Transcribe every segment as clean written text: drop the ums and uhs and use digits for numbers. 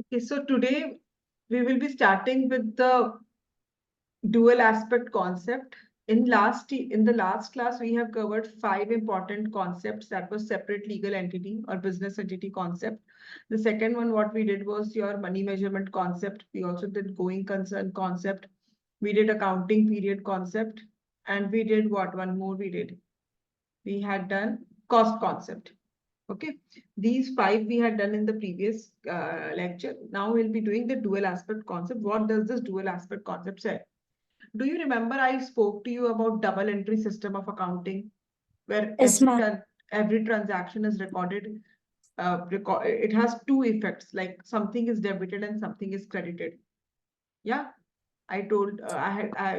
Okay, so today we will be starting with the dual aspect concept. In the last class, we have covered 5 important concepts. That was separate legal entity or business entity concept. The second one, what we did was your money measurement concept. We also did going concern concept. We did accounting period concept. And we did what? One more we did. We had done cost concept. Okay, these 5 we had done in the previous lecture. Now we'll be doing the dual aspect concept. What does this dual aspect concept say? Do you remember I spoke to you about double entry system of accounting, where Yes, ma'am. every transaction is recorded? It has 2 effects, like something is debited and something is credited. Yeah, I told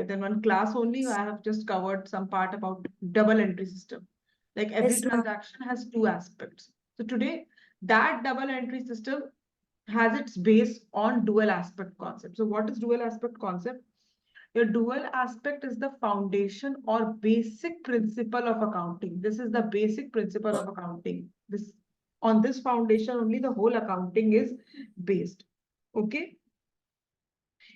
then one class only I have just covered some part about double entry system. Like every Yes, ma'am. transaction has 2 aspects. So today that double entry system has its base on dual aspect concept. So what is dual aspect concept? Your dual aspect is the foundation or basic principle of accounting. This is the basic principle of accounting. On this foundation only the whole accounting is based. Okay.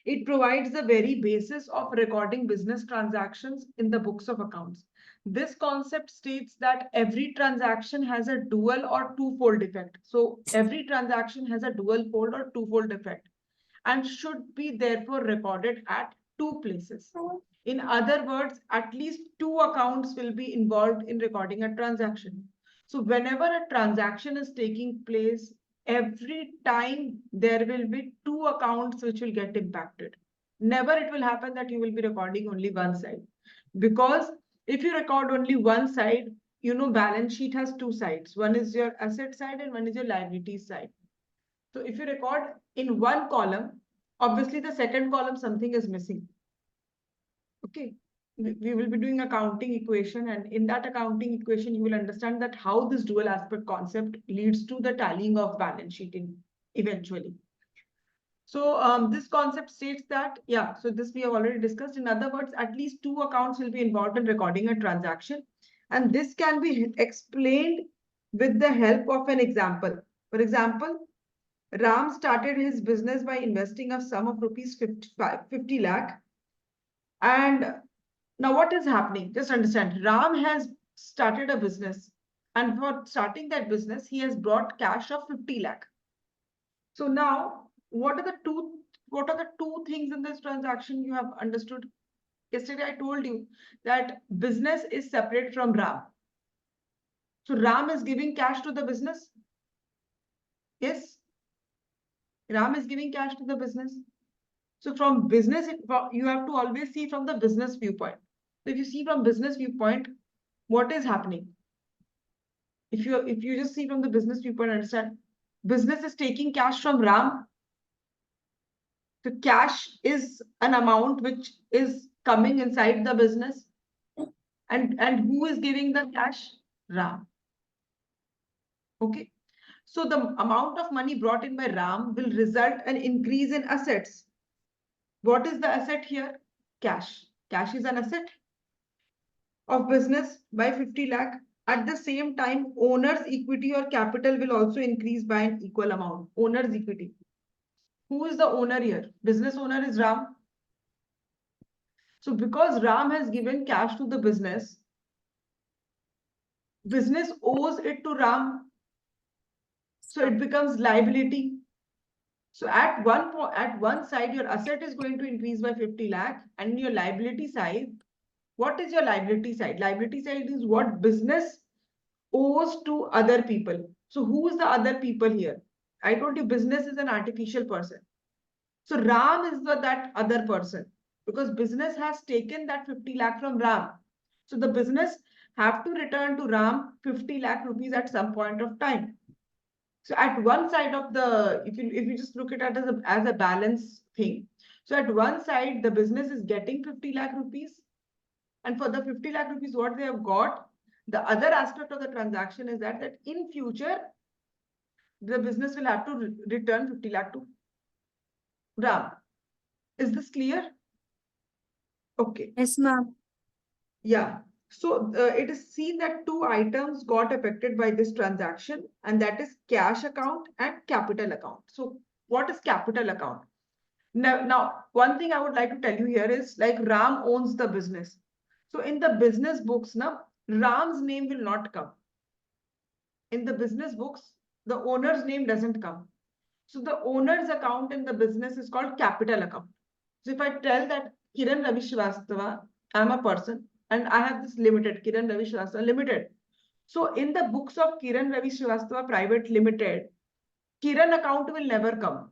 It provides the very basis of recording business transactions in the books of accounts. This concept states that every transaction has a dual or twofold effect. So every transaction has a dual fold or twofold effect and should be therefore recorded at 2 places. In other words, at least 2 accounts will be involved in recording a transaction. So whenever a transaction is taking place, every time there will be 2 accounts which will get impacted. Never it will happen that you will be recording only one side. Because if you record only one side, balance sheet has 2 sides. One is your asset side and one is your liability side. So if you record in one column, obviously the second column something is missing. Okay. We will be doing accounting equation, and in that accounting equation, you will understand that how this dual aspect concept leads to the tallying of balance sheet eventually. So this concept states that, yeah, so this we have already discussed. In other words, at least 2 accounts will be involved in recording a transaction. And this can be explained with the help of an example. For example, Ram started his business by investing a sum of rupees 50 lakh. And now what is happening? Just understand, Ram has started a business. And for starting that business, he has brought cash of 50 lakh. So now, what are the two things in this transaction you have understood? Yesterday, I told you that business is separate from Ram. So Ram is giving cash to the business. Yes, Ram is giving cash to the business. So from business, you have to always see from the business viewpoint. So if you see from business viewpoint, what is happening? If you just see from the business viewpoint, understand, business is taking cash from Ram. So cash is an amount which is coming inside the business. And who is giving the cash? Ram. Okay. So the amount of money brought in by Ram will result an increase in assets. What is the asset here? Cash. Cash is an asset of business by 50 lakh. At the same time, owner's equity or capital will also increase by an equal amount. Owner's equity. Who is the owner here? Business owner is Ram. So because Ram has given cash to the business owes it to Ram. So it becomes liability. So at one side, your asset is going to increase by 50 lakh, and your liability side, what is your liability side? Liability side is what business owes to other people. So who is the other people here? I told you business is an artificial person. So Ram is that other person, because business has taken that 50 lakh from Ram. So the business have to return to Ram 50 lakh rupees at some point of time. So at one side of the, if you just look at it as a balance thing. So at one side, the business is getting 50 lakh rupees. And for the 50 lakh rupees, what they have got, the other aspect of the transaction is that in future, the business will have to return 50 lakh to Ram. Is this clear? Okay. Yes, ma'am. Yeah. So it is seen that 2 items got affected by this transaction, and that is cash account and capital account. So What is capital account? Now, one thing I would like to tell you here is like Ram owns the business. So in the business books, now Ram's name will not come. In the business books, the owner's name doesn't come. So the owner's account in the business is called capital account. So if I tell that Kiran Ravi Srivastava, I'm a person and I have this limited, Kiran Ravi Srivastava Limited. So in the books of Kiran Ravi Srivastava Private Limited, Kiran account will never come.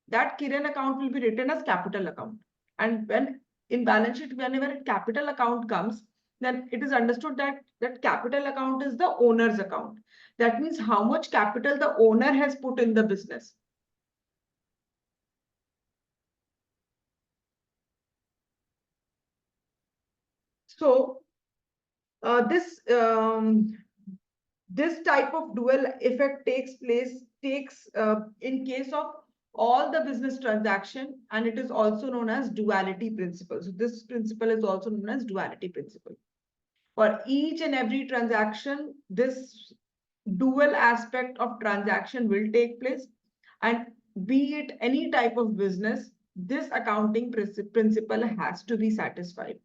That Kiran account will be written as capital account. And when in balance sheet, whenever a capital account comes, then it is understood that that capital account is the owner's account. That means how much capital the owner has put in the business. So this type of dual effect takes in case of all the business transaction, and it is also known as duality principle. So this principle is also known as duality principle. For each and every transaction, this dual aspect of transaction will take place, and be it any type of business, this accounting principle has to be satisfied.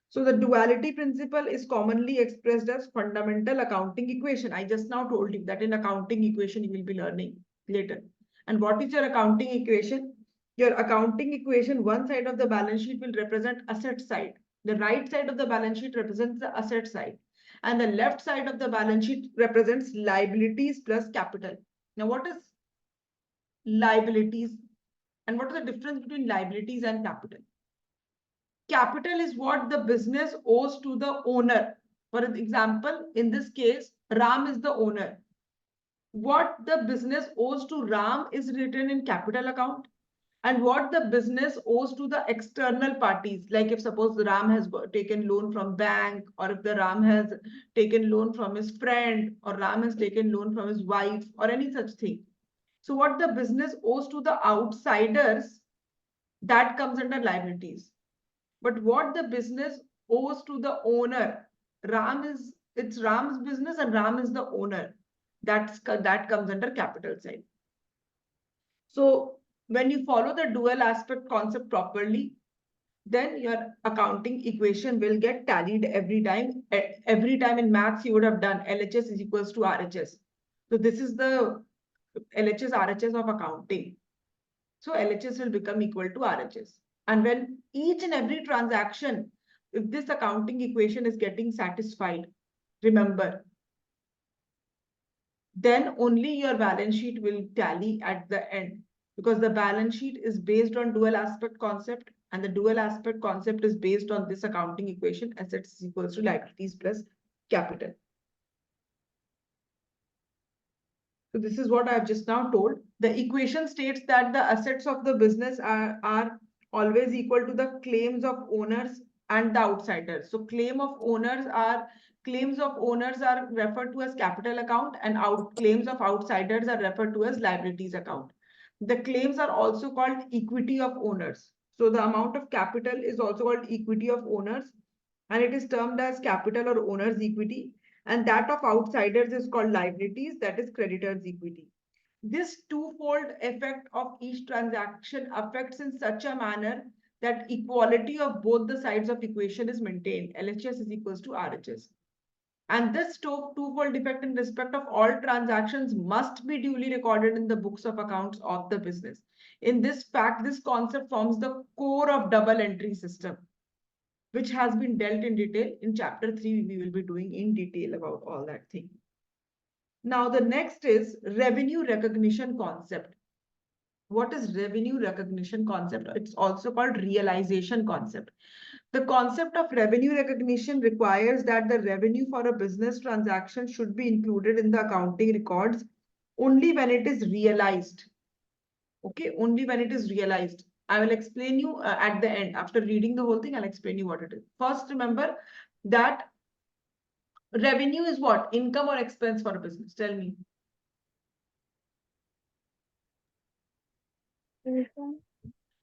So the duality principle is commonly expressed as fundamental accounting equation. I just now told you that in accounting equation you will be learning later. And what is your accounting equation? Your accounting equation, one side of the balance sheet will represent asset side. The right side of the balance sheet represents the asset side. And the left side of the balance sheet represents liabilities plus capital. Now, what is liabilities? And what is the difference between liabilities and capital? Capital is what the business owes to the owner. For example, in this case, Ram is the owner. What the business owes to Ram is written in capital account, and what the business owes to the external parties, like if suppose the Ram has taken loan from bank, or if the Ram has taken loan from his friend, or Ram has taken loan from his wife, or any such thing. So what the business owes to the outsiders, that comes under liabilities. But what the business owes to the owner, it's Ram's business and Ram is the owner. That comes under capital side. So when you follow the dual aspect concept properly, then your accounting equation will get tallied every time. Every time in maths, you would have done LHS is equals to RHS. So this is the LHS RHS of accounting. So LHS will become equal to RHS. And when each and every transaction, if this accounting equation is getting satisfied, remember, then only your balance sheet will tally at the end, because the balance sheet is based on dual aspect concept, and the dual aspect concept is based on this accounting equation, assets is equals to liabilities plus capital. So this is what I have just now told. The equation states that the assets of the business are always equal to the claims of owners and the outsiders. So claims of owners are referred to as capital account, and claims of outsiders are referred to as liabilities account. The claims are also called equity of owners. So the amount of capital is also called equity of owners, and it is termed as capital or owner's equity. And that of outsiders is called liabilities, that is creditor's equity. This twofold effect of each transaction affects in such a manner that equality of both the sides of equation is maintained. LHS is equals to RHS. And this twofold effect in respect of all transactions must be duly recorded in the books of accounts of the business. In this fact, this concept forms the core of double entry system, which has been dealt in detail. In chapter 3, we will be doing in detail about all that thing. Now, the next is revenue recognition concept. What is revenue recognition concept? It's also called realization concept. The concept of revenue recognition requires that the revenue for a business transaction should be included in the accounting records only when it is realized. Okay, only when it is realized. I will explain you at the end. After reading the whole thing, I'll explain you what it is. First, remember that revenue is what? Income or expense for a business? Tell me.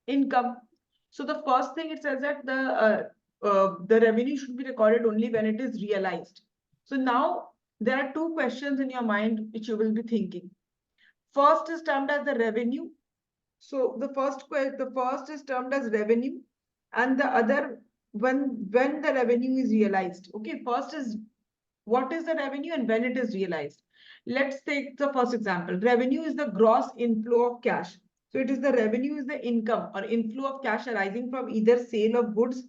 Income. So the first thing it says that the revenue should be recorded only when it is realized. So now there are two questions in your mind which you will be thinking. First is termed as the revenue, So the first is termed as revenue, and the other when the revenue is realized. Okay, first is what is the revenue and when it is realized. Let's take the first example. Revenue is the gross inflow of cash. So it is the revenue is the income or inflow of cash arising from either sale of goods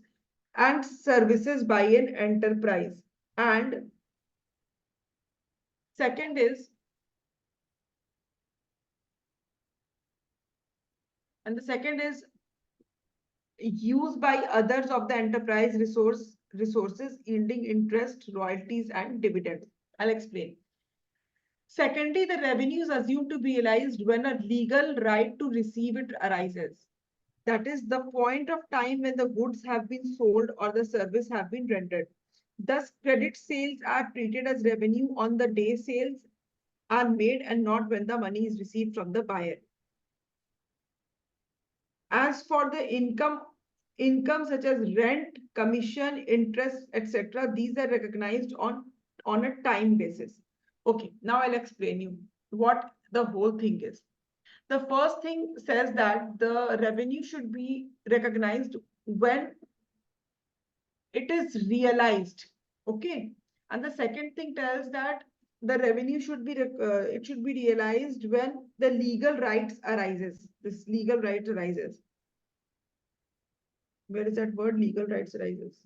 and services by an enterprise. And second is, and the second is used by others of the enterprise resources yielding interest, royalties, and dividends. I'll explain. Secondly, the revenue is assumed to be realized when a legal right to receive it arises. That is the point of time when the goods have been sold or the service have been rendered. Thus, credit sales are treated as revenue on the day sales are made and not when the money is received from the buyer. As for the income such as rent, commission, interest, etc., these are recognized on a time basis. Okay, now I'll explain you what the whole thing is. The first thing says that the revenue should be recognized when it is realized. Okay, and the second thing tells that the revenue should be it should be realized when the legal rights arises. This legal right arises. Where is that word legal rights arises?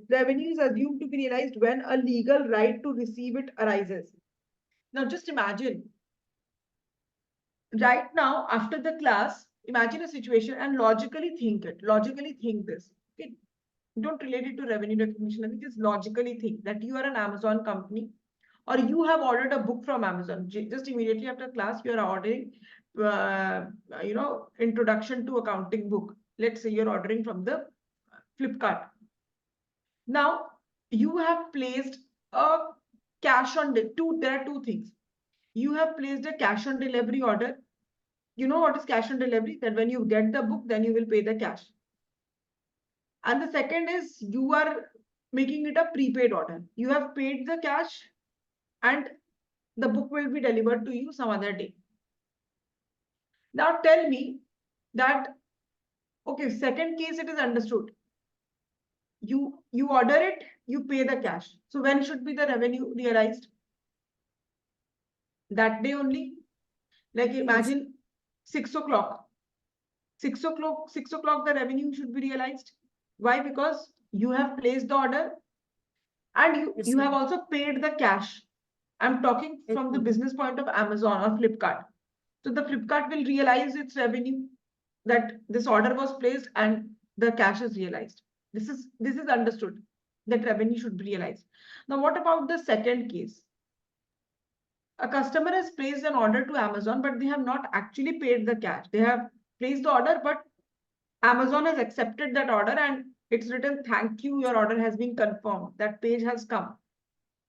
Revenue is assumed to be realized when a legal right to receive it arises. Now just imagine, right now after the class, imagine a situation and logically think it. Logically think this. Okay? Don't relate it to revenue recognition. Just logically think that you are an Amazon company or you have ordered a book from Amazon. Just immediately after class, you are ordering, introduction to accounting book. Let's say you're ordering from the Flipkart. Now you have placed a cash on there are two things. You have placed a cash on delivery order. You know what is cash on delivery? That when you get the book, then you will pay the cash. And the second is you are making it a prepaid order. You have paid the cash and the book will be delivered to you some other day. Now tell me that, okay, second case it is understood. You order it, you pay the cash. So when should be the revenue realized? That day only. Like imagine 6 o'clock. 6 o'clock the revenue should be realized. Why? Because you have placed the order and you have also paid the cash. I'm talking from the business point of Amazon or Flipkart. So the Flipkart will realize its revenue that this order was placed and the cash is realized. This is understood that revenue should be realized. Now, what about the second case? A customer has placed an order to Amazon, but they have not actually paid the cash. They have placed the order, but Amazon has accepted that order and it's written, thank you, your order has been confirmed. That page has come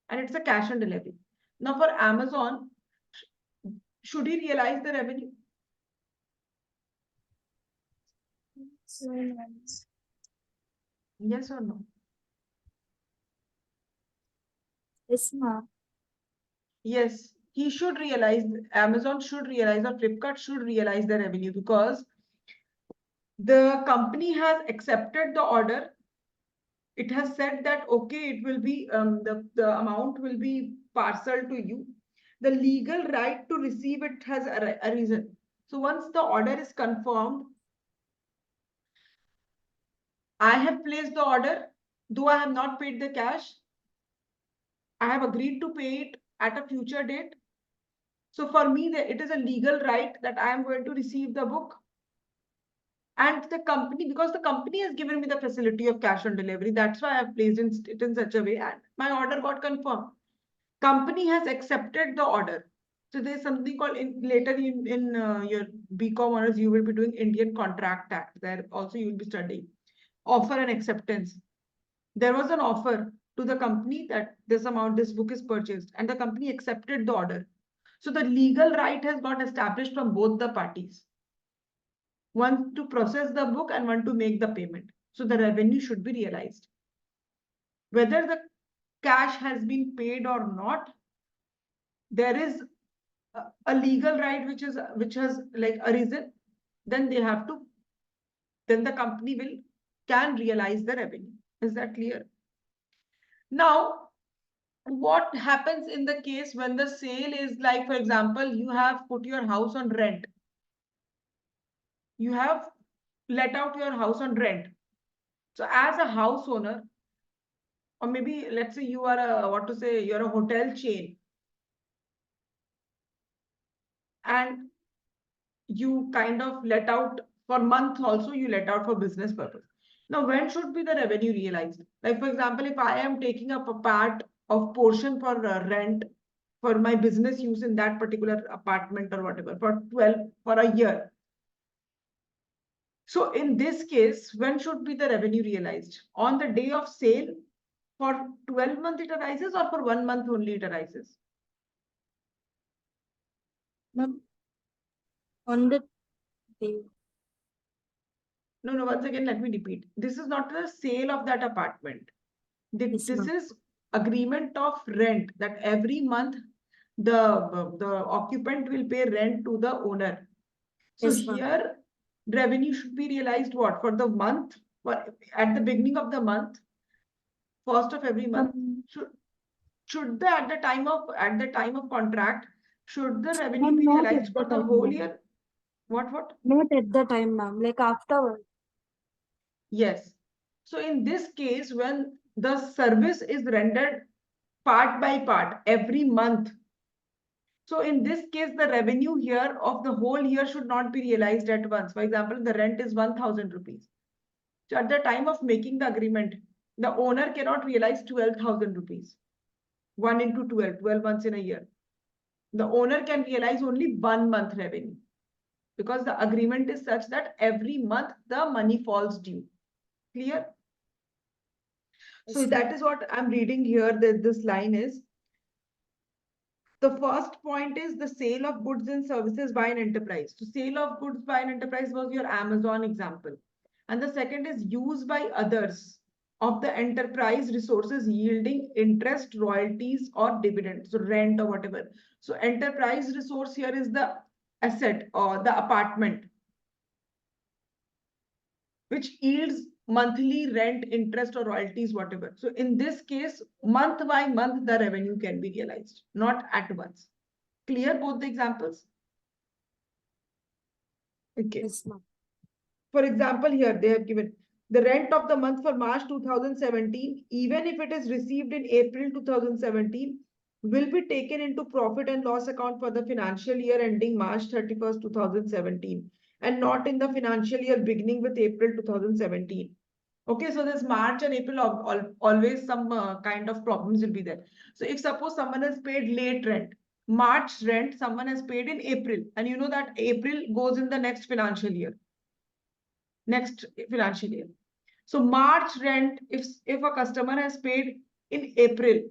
and it's a cash on delivery. Now for Amazon, should he realize the revenue? Yes or no? Yes, ma'am. Yes, he should realize, Amazon should realize or Flipkart should realize the revenue because the company has accepted the order. It has said that, okay, it will be, the amount will be parcel to you. The legal right to receive it has arisen. So once the order is confirmed, I have placed the order, though I have not paid the cash. I have agreed to pay it at a future date. So for me, it is a legal right that I am going to receive the book. And the company, because the company has given me the facility of cash on delivery, that's why I have placed it in such a way and my order got confirmed. Company has accepted the order. So there's something called later in your BCom honors, you will be doing Indian Contract Act. There also you will be studying offer and acceptance. There was an offer to the company that this book is purchased and the company accepted the order. So the legal right has got established from both the parties. One to process the book and one to make the payment. So the revenue should be realized. Whether the cash has been paid or not, there is a legal right which has like arisen, then they have to, then the company can realize the revenue. Is that clear? Now, what happens in the case when the sale is like, for example, you have put your house on rent. You have let out your house on rent. So as a house owner, or maybe let's say you are a, what to say, you're a hotel chain, and you kind of let out for month also, you let out for business purpose. Now, when should be the revenue realized? Like, for example, if I am taking up a part of portion for rent for my business use in that particular apartment or whatever for a year. So in this case, when should be the revenue realized? On the day of sale, for 12 months it arises, or for 1 month only it arises? Ma'am, on the day. No, once again, let me repeat. This is not the sale of that apartment. Yes, This ma'am. is agreement of rent, that every month the occupant will pay rent to the owner. So Yes, ma'am. here revenue should be realized what? For the month, at the beginning of the month, first of every month. Should the at the time of contract, should the revenue Ma'am, be not realized at for the the time, whole ma'am. year? What? Not at the time, ma'am. Like afterward. Yes. So in this case, when the service is rendered part by part every month, so in this case, the revenue here of the whole year should not be realized at once. For example, the rent is 1,000 rupees. So at the time of making the agreement, the owner cannot realize 12,000 rupees. 1 into 12, 12 months in a year. The owner can realize only 1 month revenue, because the agreement is such that every month the money falls due. Clear? So Yes, that is what I'm reading here, that this line is. The first point is the sale of goods and services by an enterprise. So sale of goods by an enterprise was your Amazon example. And the second is use by others of the enterprise resources yielding interest, royalties, or dividends, so rent or whatever. So enterprise resource here is the asset or the apartment, which yields monthly rent, interest, or royalties, whatever. So in this case, month by month, the revenue can be realized, not at once. Clear both the examples? Okay. yes, ma'am. For example, here they have given the rent of the month for March 2017, even if it is received in April 2017, will be taken into profit and loss account for the financial year ending March 31st, 2017, and not in the financial year beginning with April 2017. Okay, so this March and April always some kind of problems will be there. So if suppose someone has paid late rent, March rent someone has paid in April, and you know that April goes in the next financial year. Next financial year. So March rent, if a customer has paid in April,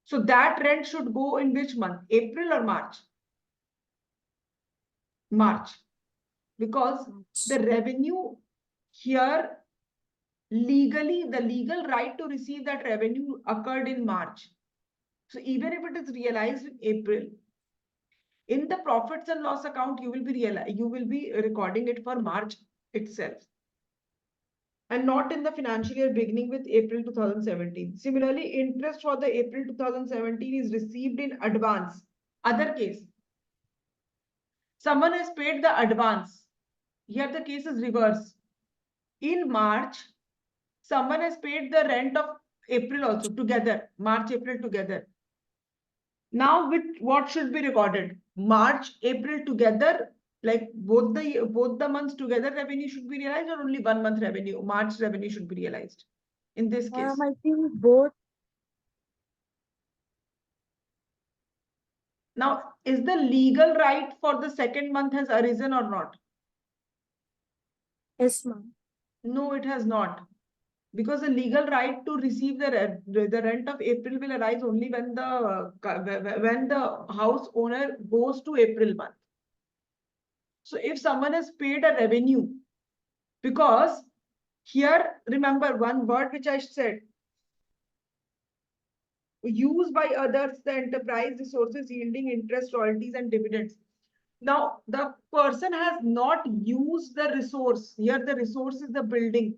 so that rent should go in which month? April or March? March. Because the revenue here, legally, the legal right to receive that revenue occurred in March. So even if it is realized in April, in the profits and loss account, you will be recording it for March itself, and not in the financial year beginning with April 2017. Similarly, interest for the April 2017 is received in advance. Other case, someone has paid the advance. Here the case is reverse. In March, someone has paid the rent of April also together, March, April together. Now, with what should be recorded? March, April together, like both the months together, revenue should be realized, or only 1 month revenue, March revenue should be realized in this case. I think both. Now, is the legal right for the second month has arisen or not? Yes, ma'am. No, it has not. Because the legal right to receive the rent of April will arise only when the house owner goes to April month. So if someone has paid a revenue, because here remember one word which I said, used by others, the enterprise resources yielding interest, royalties, and dividends. Now, the person has not used the resource. Here, the resource is the building.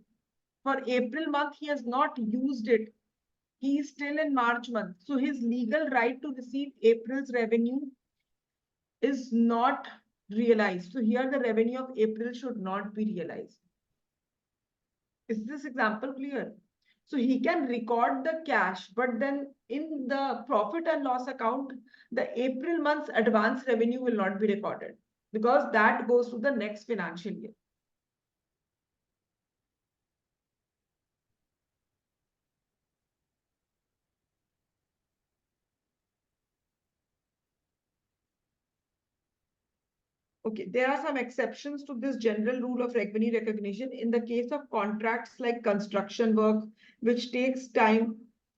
For April month, he has not used it. He is still in March month. So his legal right to receive April's revenue is not realized. So here the revenue of April should not be realized. Is this example clear? So he can record the cash, but then in the profit and loss account, the April month's advance revenue will not be recorded because that goes to the next financial year. Okay, there are some exceptions to this general rule of revenue recognition. In the case of contracts like construction work, which takes time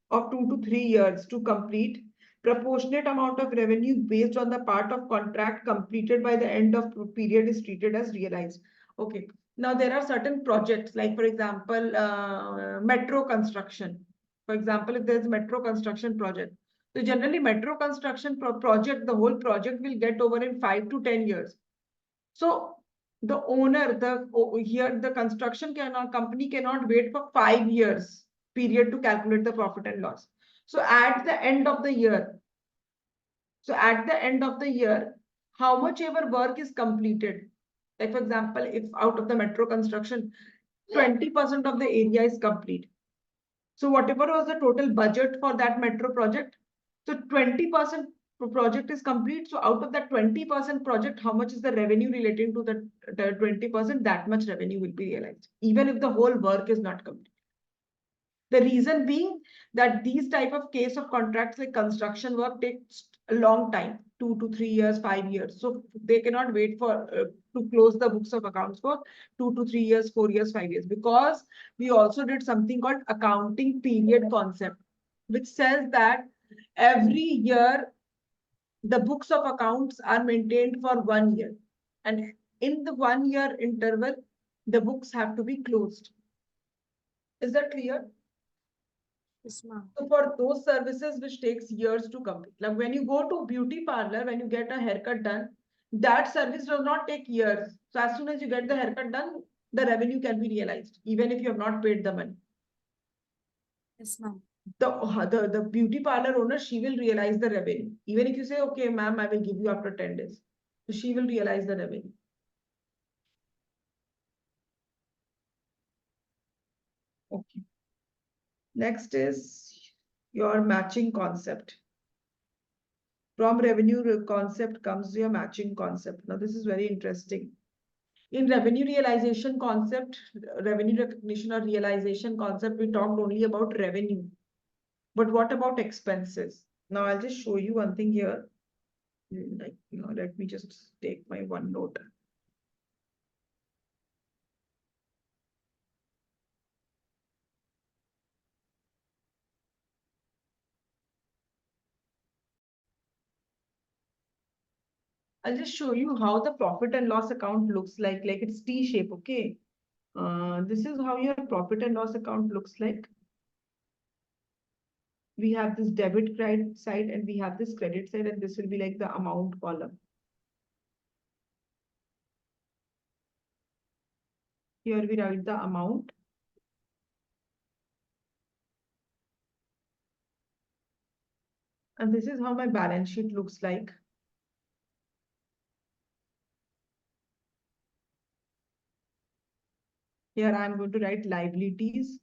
of 2 to 3 years to complete, proportionate amount of revenue based on the part of contract completed by the end of period is treated as realized. Okay, now there are certain projects like, for example, metro construction. For example, if there's a metro construction project, so generally metro construction project, the whole project will get over in 5 to 10 years. So the owner, here the construction company cannot wait for 5 years period to calculate the profit and loss. So at the end of the year, how much ever work is completed, like for example, if out of the metro construction, 20% of the area is complete. So whatever was the total budget for that metro project, so 20% project is complete. So out of that 20% project, how much is the revenue relating to the 20%? That much revenue will be realized, even if the whole work is not complete. The reason being that these type of case of contracts like construction work takes a long time, 2 to 3 years, 5 years. So they cannot wait for to close the books of accounts for 2 to 3 years, 4 years, 5 years, because we also did something called accounting period concept, which says that every year the books of accounts are maintained for 1 year. And in the 1 year interval, the books have to be closed. Is that clear? Yes, ma'am. So for those services which takes years to complete, like when you go to beauty parlor, when you get a haircut done, that service does not take years. So as soon as you get the haircut done, the revenue can be realized, even if you have not paid the money. Yes, ma'am. The beauty parlor owner, she will realize the revenue. Even if you say, okay, ma'am, I will give you after 10 days. So she will realize the revenue. Okay. Next is your matching concept. From revenue concept comes your matching concept. Now, this is very interesting. In revenue realization concept, revenue recognition or realization concept, we talked only about revenue. But what about expenses? Now, I'll just show you one thing here. Like, let me just take my OneNote. I'll just show you how the profit and loss account looks like it's T shape, okay? This is how your profit and loss account looks like. We have this debit credit side and we have this credit side, and this will be like the amount column. Here we write the amount. And this is how my balance sheet looks like. Here I am going to write liabilities.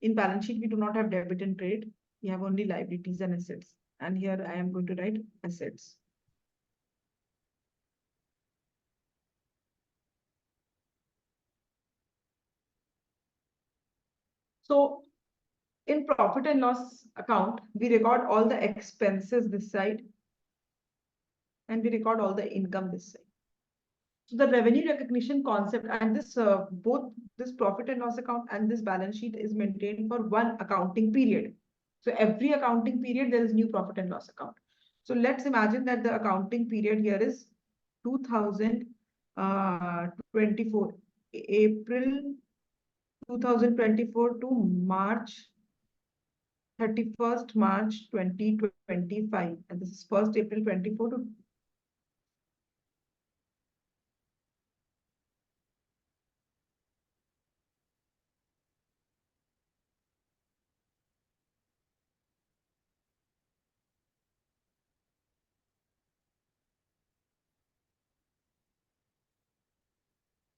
In balance sheet, we do not have debit and credit. We have only liabilities and assets. And here I am going to write assets. So in profit and loss account, we record all the expenses this side, and we record all the income this side. So the revenue recognition concept and this both this profit and loss account and this balance sheet is maintained for one accounting period. So every accounting period, there is new profit and loss account. So let's imagine that the accounting period here is 2024, April 2024 to March 31st March 2025, and this is 1st April 24 to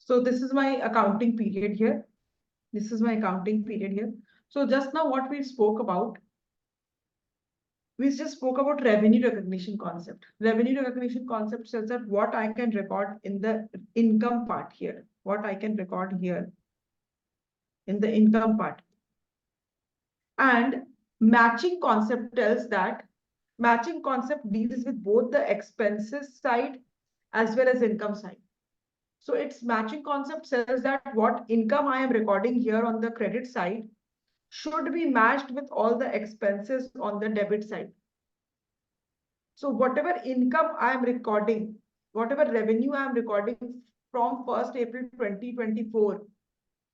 so this is my accounting period here. This is my accounting period here. So just now what we spoke about, we just spoke about revenue recognition concept. Revenue recognition concept says that what I can record in the income part here, what I can record here in the income part. And matching concept tells that matching concept deals with both the expenses side as well as income side. So its matching concept says that what income I am recording here on the credit side should be matched with all the expenses on the debit side. So whatever income I am recording, whatever revenue I am recording from 1st April 2024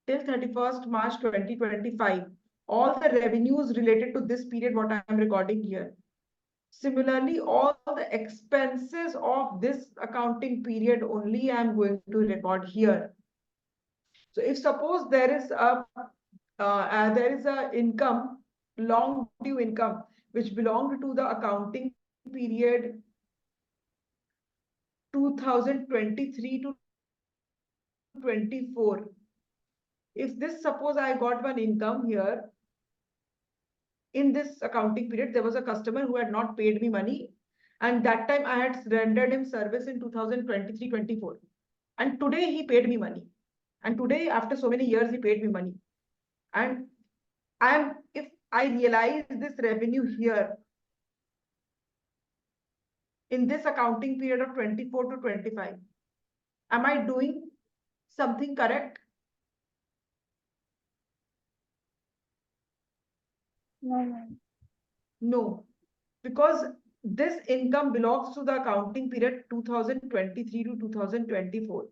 till 31st March 2025, all the revenues related to this period, what I am recording here. Similarly, all the expenses of this accounting period only I am going to record here. So if suppose there is a income, long due income, which belonged to the accounting period 2023 to 24. If this, suppose I got one income here, in this accounting period, there was a customer who had not paid me money. And that time I had rendered him service in 2023-24. And today he paid me money. And today, after so many years, he paid me money. And if I realize this revenue here in this accounting period of 24 to 25, am I doing something correct? No. No, because this income belongs to the accounting period 2023 to 2024.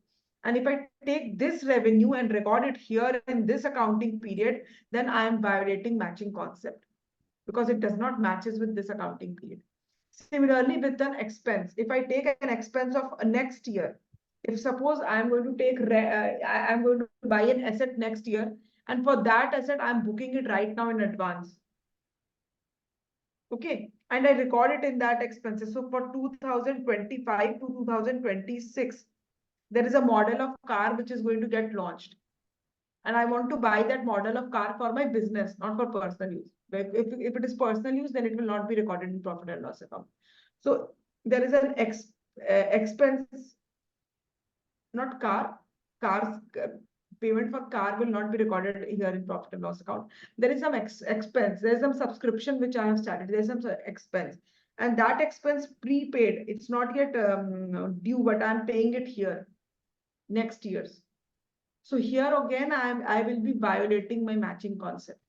And if I take this revenue and record it here in this accounting period, then I am violating matching concept because it does not matches with this accounting period. Similarly, with an expense, if I take an expense of next year, if suppose I am going to take, I am going to buy an asset next year, and for that asset, I'm booking it right now in advance. Okay, and I record it in that expenses. So for 2025 to 2026, there is a model of car which is going to get launched. And I want to buy that model of car for my business, not for personal use. But if it is personal use, then it will not be recorded in profit and loss account. So there is an expense, not car, cars payment for car will not be recorded here in profit and loss account. There is some expense, there is some subscription which I have started, there is some expense. And that expense prepaid, it's not yet due, but I'm paying it here next year's. So here again, I will be violating my matching concept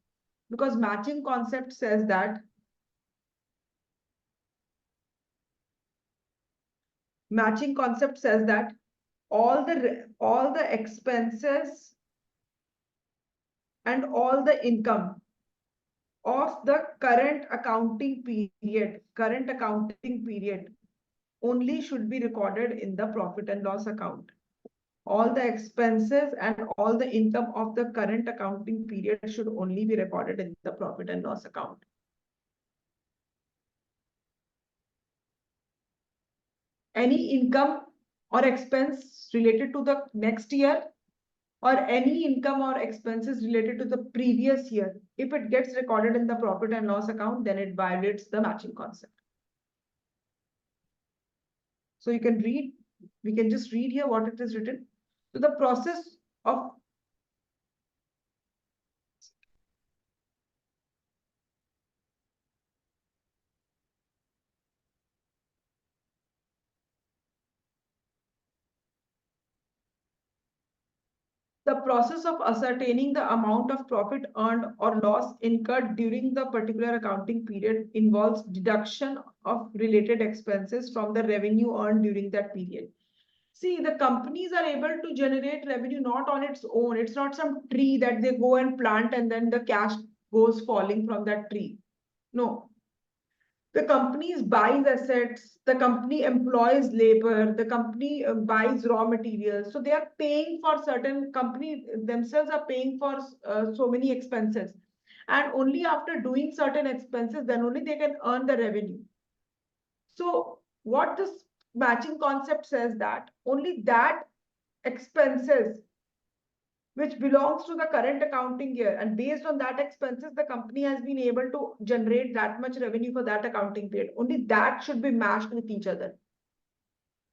because matching concept says that all the expenses and all the income of the current accounting period only should be recorded in the profit and loss account. All the expenses and all the income of the current accounting period should only be recorded in the profit and loss account. Any income or expense related to the next year or any income or expenses related to the previous year, if it gets recorded in the profit and loss account, then it violates the matching concept. So you can read, we can just read here what it is written. So the process of ascertaining the amount of profit earned or loss incurred during the particular accounting period involves deduction of related expenses from the revenue earned during that period. See, the companies are able to generate revenue not on its own. It's not some tree that they go and plant and then the cash goes falling from that tree. No. The company buys assets, the company employs labor, the company buys raw materials. So they are paying for certain company themselves are paying for so many expenses. And only after doing certain expenses, then only they can earn the revenue. So what this matching concept says that only that expenses which belongs to the current accounting year, and based on that expenses the company has been able to generate that much revenue for that accounting period, only that should be matched with each other.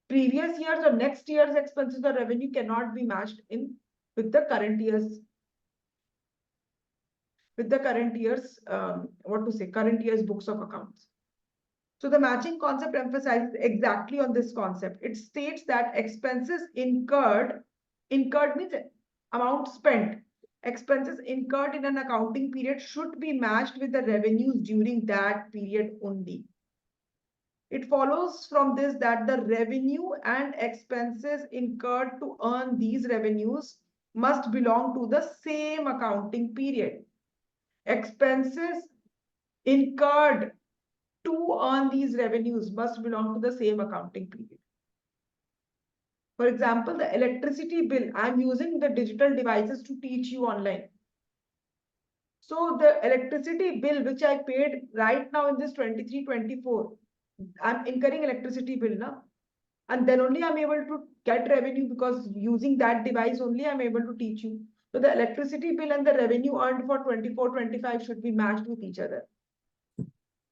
Previous years or next year's expenses or revenue cannot be matched in with the current year's current year's books of accounts. So the matching concept emphasizes exactly on this concept. It states that expenses incurred means amount spent. Expenses incurred in an accounting period should be matched with the revenues during that period only. It follows from this that the revenue and expenses incurred to earn these revenues must belong to the same accounting period. Expenses incurred to earn these revenues must belong to the same accounting period. For example, the electricity bill, I'm using the digital devices to teach you online. So the electricity bill which I paid right now in this 23-24, I'm incurring electricity bill now. And then only I'm able to get revenue, because using that device only I'm able to teach you. So the electricity bill and the revenue earned for 24-25 should be matched with each other.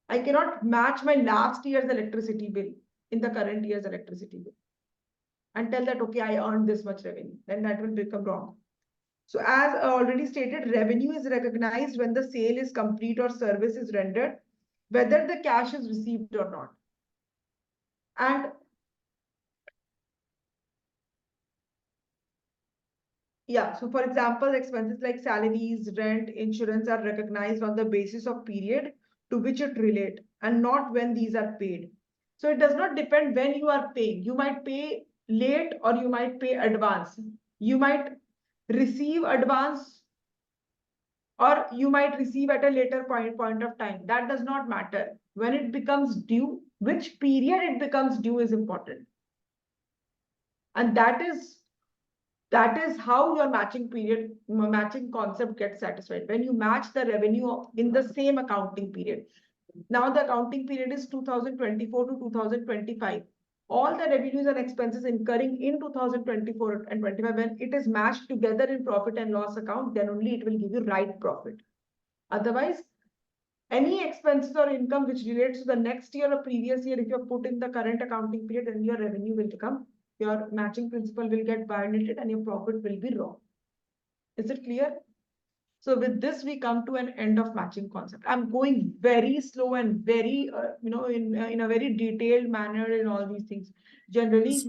I cannot match my last year's electricity bill in the current year's electricity bill and tell that, okay, I earned this much revenue. Then that will become wrong. So as already stated, revenue is recognized when the sale is complete or service is rendered, whether the cash is received or not. And yeah, so for example, expenses like salaries, rent, insurance are recognized on the basis of period to which it relate and not when these are paid. So it does not depend when you are paying. You might pay late or you might pay advance. You might receive advance or you might receive at a later point of time. That does not matter. When it becomes due, which period it becomes due is important. And that is how your matching concept gets satisfied. When you match the revenue in the same accounting period. Now the accounting period is 2024 to 2025. All the revenues and expenses incurring in 2024 and 25, when it is matched together in profit and loss account, then only it will give you right profit. Otherwise, any expenses or income which relates to the next year or previous year, if you're put in the current accounting period, then your revenue will become, your matching principle will get violated and your profit will be wrong. Is it clear? So with this, we come to an end of matching concept. I'm going very slow and very, in a very detailed manner in all these things. Generally,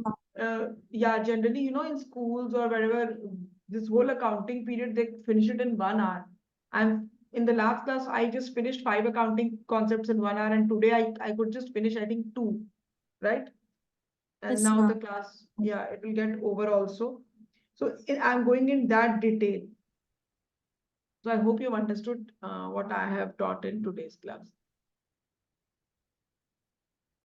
generally, in schools or wherever, this whole accounting period, they finish it in 1 hour. And in the last class, I just finished 5 accounting concepts in 1 hour. And today I could just finish, I think 2, right? And Yes, now ma'am. the class, it will get over also. So I'm going in that detail. So I hope you've understood what I have taught in today's class.